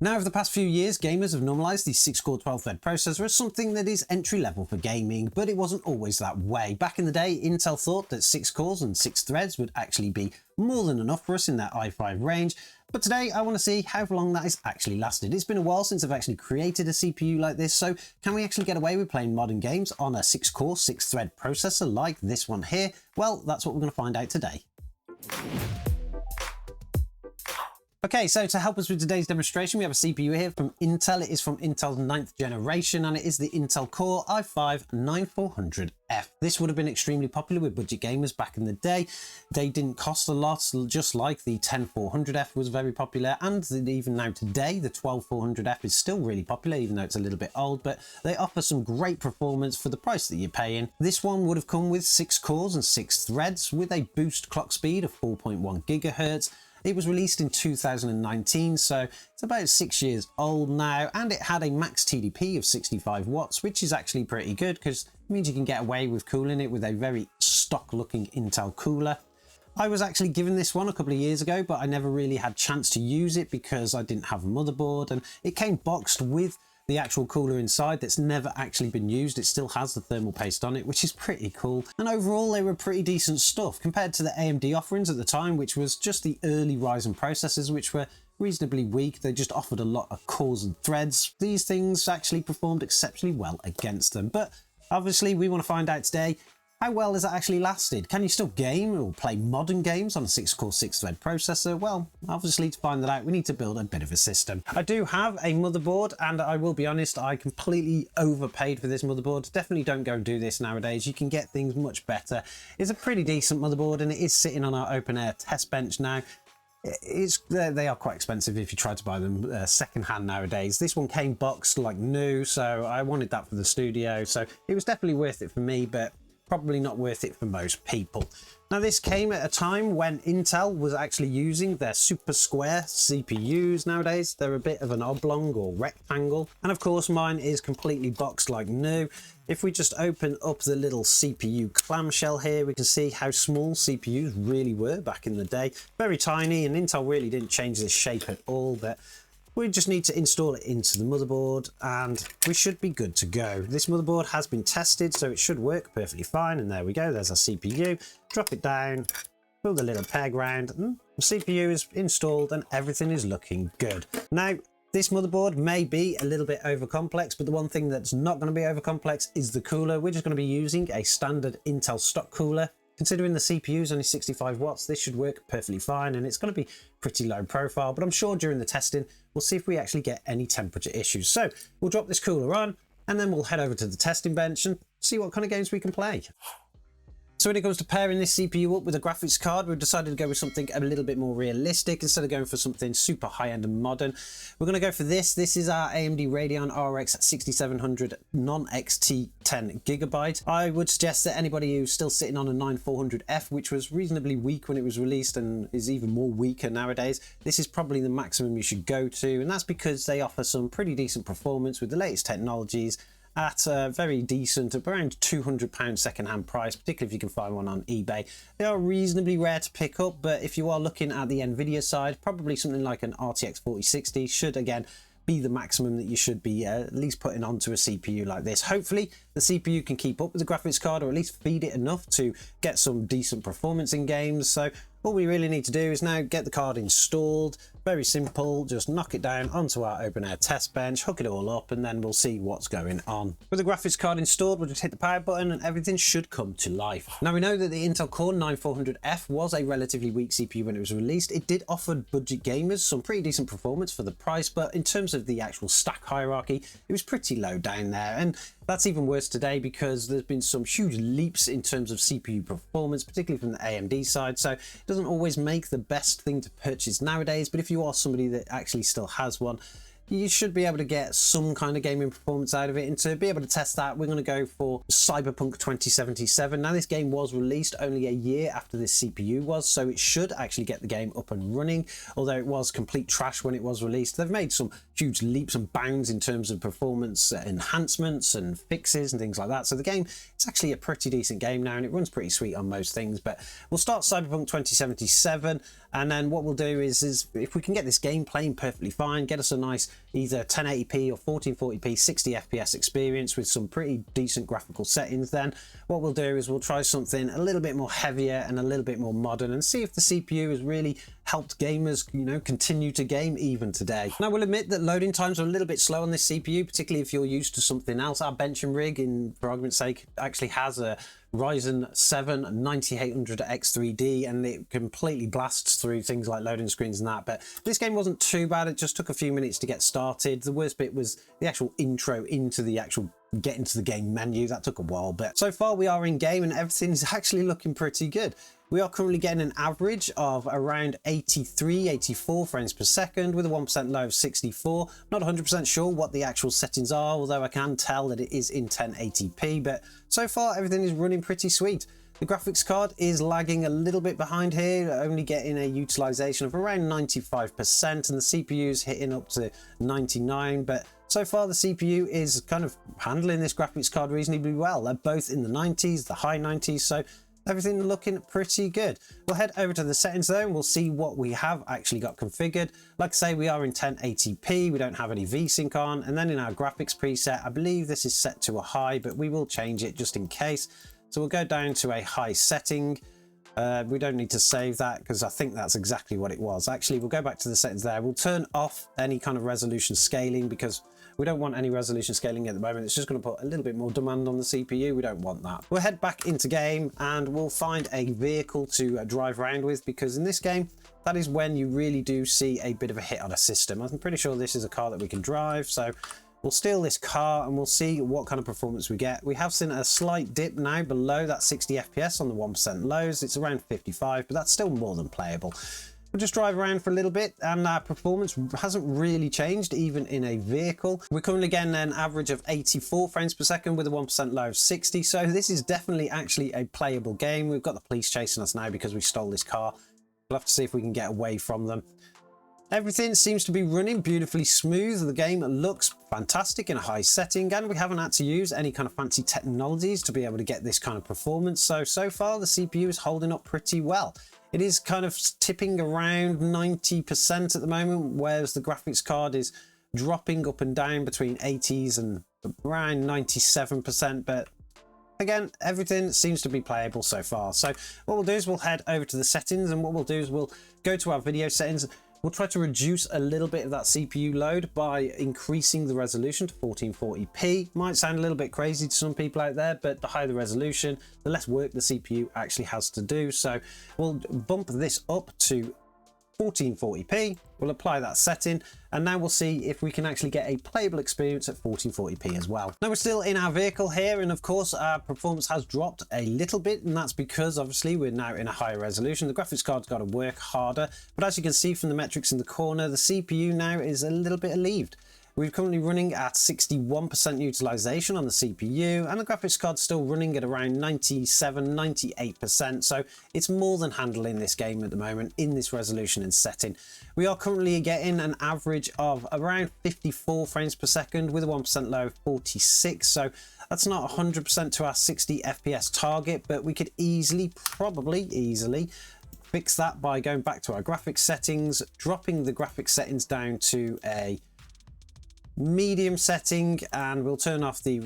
Now, over the past few years, gamers have normalized the 6-core 12-thread processor as something that is entry-level for gaming, but it wasn't always that way. Back in the day, Intel thought that 6 cores and 6 threads would actually be more than enough for us in that i5 range, but today I want to see how long that has actually lasted. It's been a while since I've actually created a CPU like this, so can we actually get away with playing modern games on a 6-core, 6-thread processor like this one here? Well, that's what we're going to find out today. Okay, so to help us with today's demonstration, we have a CPU here from Intel. It is from Intel's 9th generation, and it is the Intel Core i5-9400F. This would have been extremely popular with budget gamers back in the day. They didn't cost a lot, just like the 10400F was very popular, and even now today, the 12400F is still really popular, even though it's a little bit old, but they offer some great performance for the price that you're paying. This one would have come with 6 cores and 6 threads with a boost clock speed of 4.1 gigahertz. It was released in 2019, so it's about 6 years old now, and it had a max TDP of 65 watts, which is actually pretty good because it means you can get away with cooling it with a very stock looking Intel cooler. I was actually given this one a couple of years ago, but I never really had a chance to use it because I didn't have a motherboard, and it came boxed with the actual cooler inside that's never actually been used. It still has the thermal paste on it, which is pretty cool. And overall, they were pretty decent stuff compared to the AMD offerings at the time, which was just the early Ryzen processors, which were reasonably weak. They just offered a lot of cores and threads. These things actually performed exceptionally well against them. But obviously, we want to find out today, how well has it actually lasted? Can you still game or play modern games on a 6-core, 6-thread processor? Well, obviously to find that out, we need to build a bit of a system. I do have a motherboard, and I will be honest, I completely overpaid for this motherboard. Definitely don't go and do this nowadays. You can get things much better. It's a pretty decent motherboard, and it is sitting on our open air test bench now. They are quite expensive if you try to buy them second-hand nowadays. This one came boxed like new, so I wanted that for the studio. So it was definitely worth it for me, but probably not worth it for most people. Now, this came at a time when Intel was actually using their super square CPUs. Nowadays, they're a bit of an oblong or rectangle. And of course, mine is completely boxed like new. If we just open up the little CPU clamshell here, we can see how small CPUs really were back in the day. Very tiny, and Intel really didn't change this shape at all, but we just need to install it into the motherboard and we should be good to go. This motherboard has been tested, so it should work perfectly fine. And there we go, there's our CPU. Drop it down, pull the little peg round, and the CPU is installed and everything is looking good. Now, this motherboard may be a little bit over complex, but the one thing that's not going to be over complex is the cooler. We're just going to be using a standard Intel stock cooler. Considering the CPU is only 65 watts, this should work perfectly fine, and it's going to be pretty low profile, but I'm sure during the testing, we'll see if we actually get any temperature issues. So we'll drop this cooler on, and then we'll head over to the testing bench and see what kind of games we can play. So when it comes to pairing this CPU up with a graphics card, we've decided to go with something a little bit more realistic instead of going for something super high-end and modern. We're going to go for this. This is our AMD Radeon RX 6700 non-XT 10GB. I would suggest that anybody who's still sitting on a 9400F, which was reasonably weak when it was released and is even more weaker nowadays, this is probably the maximum you should go to, and that's because they offer some pretty decent performance with the latest technologies at a very decent, around £200 second-hand price, particularly if you can find one on eBay. They are reasonably rare to pick up, but if you are looking at the NVIDIA side, probably something like an RTX 4060 should, again, be the maximum that you should be at least putting onto a CPU like this. Hopefully, the CPU can keep up with the graphics card, or at least feed it enough to get some decent performance in games. So all we really need to do is now get the card installed. Very simple, just knock it down onto our open air test bench, hook it all up, and then we'll see what's going on. With the graphics card installed, we'll just hit the power button and everything should come to life. Now, we know that the Intel Core 9400F was a relatively weak CPU when it was released. It did offer budget gamers some pretty decent performance for the price, but in terms of the actual stack hierarchy, it was pretty low down there. And that's even worse today because there's been some huge leaps in terms of CPU performance, particularly from the AMD side. So it doesn't always make the best thing to purchase nowadays, but if you are somebody that actually still has one, you should be able to get some kind of gaming performance out of it. And to be able to test that, we're going to go for Cyberpunk 2077. Now, this game was released only a year after this CPU was, so it should actually get the game up and running, although it was complete trash when it was released. They've made some huge leaps and bounds in terms of performance enhancements and fixes and things like that. So the game, it's actually a pretty decent game now, and it runs pretty sweet on most things. But we'll start Cyberpunk 2077. And then what we'll do is if we can get this game playing perfectly fine, get us a nice either 1080p or 1440p 60 FPS experience with some pretty decent graphical settings, then what we'll do is we'll try something a little bit more heavier and a little bit more modern and see if the CPU has really helped gamers, you know, continue to game even today. Now, I will admit that loading times are a little bit slow on this CPU, particularly if you're used to something else. Our benching rig, for argument's sake, actually has a Ryzen 7 9800X 3D, and it completely blasts through things like loading screens and that. But this game wasn't too bad. It just took a few minutes to get started. The worst bit was the actual intro into the actual get into the game menu. That took a while, but so far we are in game and everything's actually looking pretty good. We are currently getting an average of around 83, 84 frames per second with a 1% low of 64. Not 100% sure what the actual settings are, although I can tell that it is in 1080p, but so far everything is running pretty sweet. The graphics card is lagging a little bit behind here, only getting a utilization of around 95%, and the CPU is hitting up to 99, but so far the CPU is kind of handling this graphics card reasonably well. They're both in the 90s, the high 90s, so everything looking pretty good. We'll head over to the settings though, and we'll see what we have actually got configured. Like I say, we are in 1080p, we don't have any VSync on, and then in our graphics preset, I believe this is set to a high, but we will change it just in case. So we'll go down to a high setting. We don't need to save that because I think that's exactly what it was. Actually, we'll go back to the settings there. We'll turn off any kind of resolution scaling because we don't want any resolution scaling at the moment. It's just going to put a little bit more demand on the CPU. We don't want that. We'll head back into game and we'll find a vehicle to drive around with, because in this game, that is when you really do see a bit of a hit on a system. I'm pretty sure this is a car that we can drive. So we'll steal this car and we'll see what kind of performance we get. We have seen a slight dip now below that 60 FPS on the 1% lows. It's around 55, but that's still more than playable. We'll just drive around for a little bit and our performance hasn't really changed even in a vehicle. We're currently getting an average of 84 frames per second with a 1% low of 60. So this is definitely actually a playable game. We've got the police chasing us now because we stole this car. We'll have to see if we can get away from them. Everything seems to be running beautifully smooth. The game looks fantastic in a high setting, and we haven't had to use any kind of fancy technologies to be able to get this kind of performance. So far the CPU is holding up pretty well. It is kind of tipping around 90% at the moment, whereas the graphics card is dropping up and down between 80s and around 97%. But again, everything seems to be playable so far. So what we'll do is we'll head over to the settings, and what we'll do is we'll go to our video settings. We'll try to reduce a little bit of that CPU load by increasing the resolution to 1440p. Might sound a little bit crazy to some people out there, but the higher the resolution, the less work the CPU actually has to do. So we'll bump this up to 1440p. We'll apply that setting, and now we'll see if we can actually get a playable experience at 1440p as well. Now we're still in our vehicle here, and of course our performance has dropped a little bit, and that's because obviously we're now in a higher resolution. The graphics card's got to work harder, but as you can see from the metrics in the corner, the CPU now is a little bit relieved. We're currently running at 61% utilization on the CPU, and the graphics card's still running at around 97, 98%. So it's more than handling this game at the moment in this resolution and setting. We are currently getting an average of around 54 frames per second with a 1% low of 46. So that's not 100% to our 60 FPS target, but we could probably easily fix that by going back to our graphics settings, dropping the graphics settings down to a medium setting, and we'll turn off the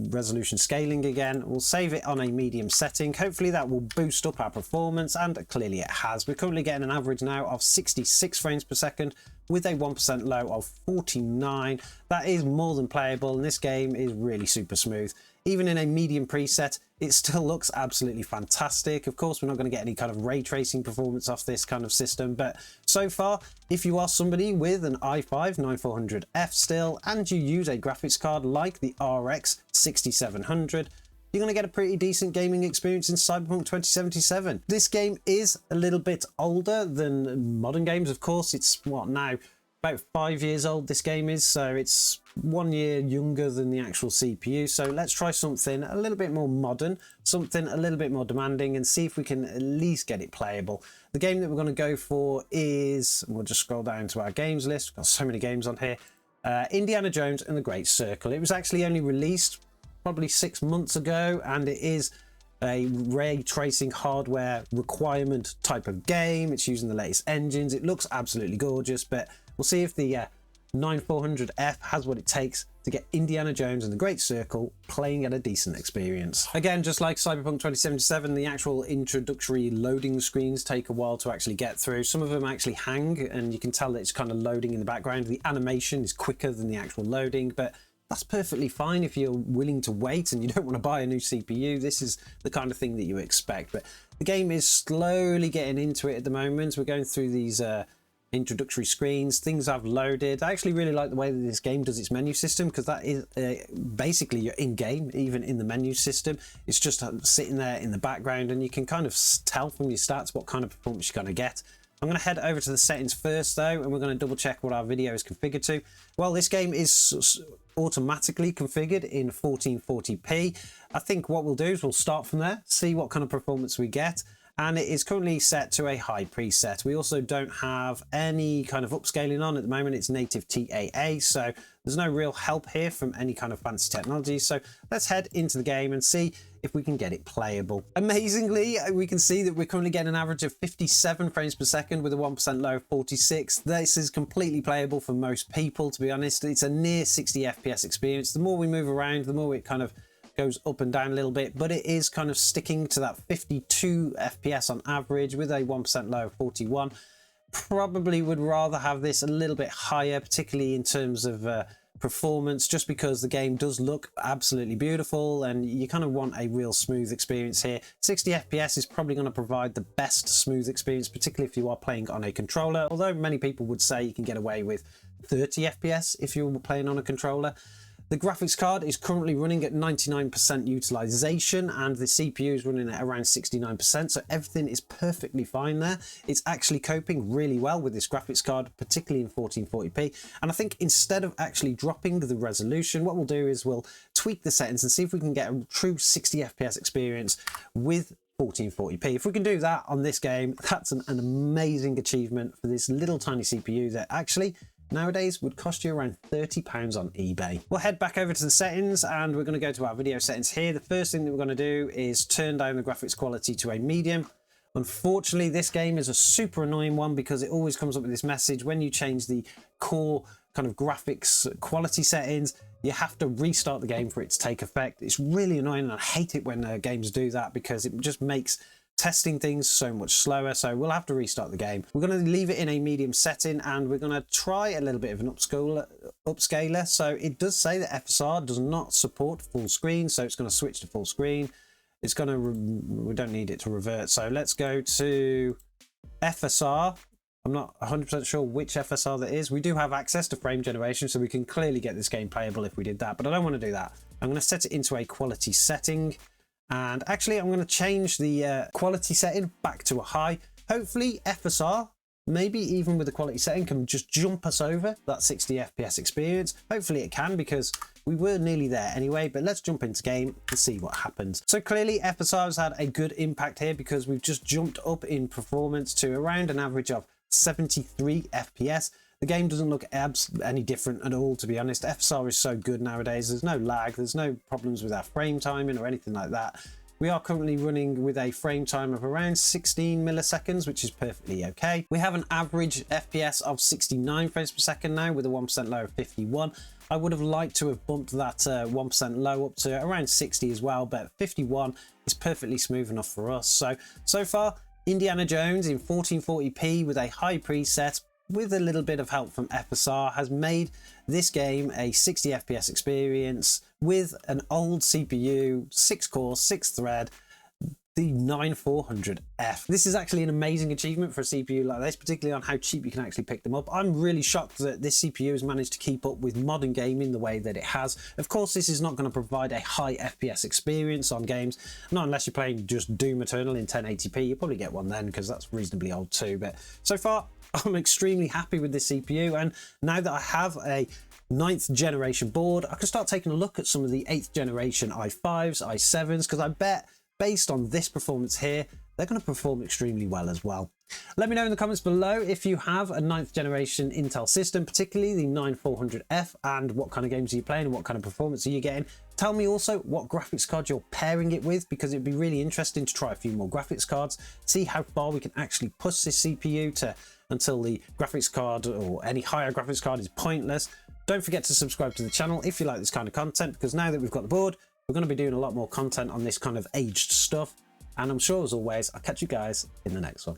resolution scaling again. We'll save it on a medium setting. Hopefully that will boost up our performance, and clearly it has. We're currently getting an average now of 66 frames per second with a 1% low of 49. That is more than playable, and this game is really super smooth. Even in a medium preset, it still looks absolutely fantastic. Of course, we're not going to get any kind of ray tracing performance off this kind of system, but so far, if you are somebody with an i5 9400F still, and you use a graphics card like the RX 6700, you're going to get a pretty decent gaming experience in Cyberpunk 2077. This game is a little bit older than modern games, of course. It's what now? About 5 years old this game is, so it's 1 year younger than the actual CPU. So let's try something a little bit more modern, something a little bit more demanding, and see if we can at least get it playable. The game that we're going to go for is, we'll just scroll down to our games list. We've got so many games on here. Indiana Jones and the Great Circle. It was actually only released probably 6 months ago, and it is a ray tracing hardware requirement type of game. It's using the latest engines. It looks absolutely gorgeous, but we'll see if the 9400F has what it takes to get Indiana Jones and the Great Circle playing at a decent experience. Again, just like Cyberpunk 2077, the actual introductory loading screens take a while to actually get through. Some of them actually hang, and you can tell that it's kind of loading in the background. The animation is quicker than the actual loading, but that's perfectly fine if you're willing to wait and you don't want to buy a new CPU. This is the kind of thing that you expect, but the game is slowly getting into it at the moment. We're going through these introductory screens, things I've loaded. I actually really like the way that this game does its menu system, because that is basically you're in game, even in the menu system. It's just sitting there in the background, and you can kind of tell from your stats what kind of performance you're going to get. I'm going to head over to the settings first though, and we're going to double check what our video is configured to. Well, this game is automatically configured in 1440p. I think what we'll do is we'll start from there, see what kind of performance we get. And it is currently set to a high preset. We also don't have any kind of upscaling on at the moment. It's native TAA, so there's no real help here from any kind of fancy technology. So let's head into the game and see if we can get it playable. Amazingly, we can see that we're currently getting an average of 57 frames per second with a 1% low of 46. This is completely playable for most people, to be honest. It's a near 60 FPS experience. The more we move around, the more it kind of goes up and down a little bit, but it is kind of sticking to that 52 FPS on average with a 1% low of 41. Probably would rather have this a little bit higher, particularly in terms of performance, just because the game does look absolutely beautiful and you kind of want a real smooth experience here. 60 FPS is probably going to provide the best smooth experience, particularly if you are playing on a controller, although many people would say you can get away with 30 FPS if you were playing on a controller. The graphics card is currently running at 99% utilization, and the CPU is running at around 69%, so everything is perfectly fine there. It's actually coping really well with this graphics card, particularly in 1440p. And I think instead of actually dropping the resolution, what we'll do is we'll tweak the settings and see if we can get a true 60 FPS experience with 1440p. If we can do that on this game, that's an amazing achievement for this little tiny CPU that actually nowadays would cost you around £30 on eBay. We'll head back over to the settings and we're going to go to our video settings here. The first thing that we're going to do is turn down the graphics quality to a medium. Unfortunately, this game is a super annoying one because it always comes up with this message when you change the core kind of graphics quality settings, you have to restart the game for it to take effect. It's really annoying, and I hate it when games do that because it just makes testing things so much slower. So we'll have to restart the game. We're going to leave it in a medium setting and we're going to try a little bit of an upscaler. So it does say that FSR does not support full screen, so it's going to switch to full screen. It's going to we don't need it to revert, so let's go to FSR. I'm not 100% sure which FSR that is. We do have access to frame generation, so we can clearly get this game playable if we did that, but I don't want to do that. I'm going to set it into a quality setting. And actually, I'm going to change the quality setting back to a high. Hopefully, FSR, maybe even with the quality setting, can just jump us over that 60 FPS experience. Hopefully it can, because we were nearly there anyway, but let's jump into game and see what happens. So clearly, FSR has had a good impact here because we've just jumped up in performance to around an average of 73 FPS. The game doesn't look any different at all, to be honest. FSR is so good nowadays. There's no lag, there's no problems with our frame timing or anything like that. We are currently running with a frame time of around 16 milliseconds, which is perfectly okay. We have an average FPS of 69 frames per second now with a 1% low of 51. I would have liked to have bumped that 1% low up to around 60 as well, but 51 is perfectly smooth enough for us. So far, Indiana Jones in 1440p with a high preset, with a little bit of help from FSR, has made this game a 60 FPS experience with an old CPU, 6-core, 6-thread, the 9400F. This is actually an amazing achievement for a CPU like this, particularly on how cheap you can actually pick them up. I'm really shocked that this CPU has managed to keep up with modern gaming the way that it has. Of course, this is not going to provide a high FPS experience on games, not unless you're playing just Doom Eternal in 1080p. You'll probably get one then, because that's reasonably old too. But so far, I'm extremely happy with this CPU, and now that I have a 9th generation board, I can start taking a look at some of the 8th generation i5s, i7s, because I bet based on this performance here, they're going to perform extremely well as well. Let me know in the comments below if you have a 9th generation Intel system, particularly the 9400F, and what kind of games are you playing and what kind of performance are you getting. Tell me also what graphics card you're pairing it with, because it'd be really interesting to try a few more graphics cards, see how far we can actually push this CPU to until the graphics card or any higher graphics card is pointless. Don't forget to subscribe to the channel if you like this kind of content, because now that we've got the board, we're going to be doing a lot more content on this kind of aged stuff. And I'm sure, as always, I'll catch you guys in the next one.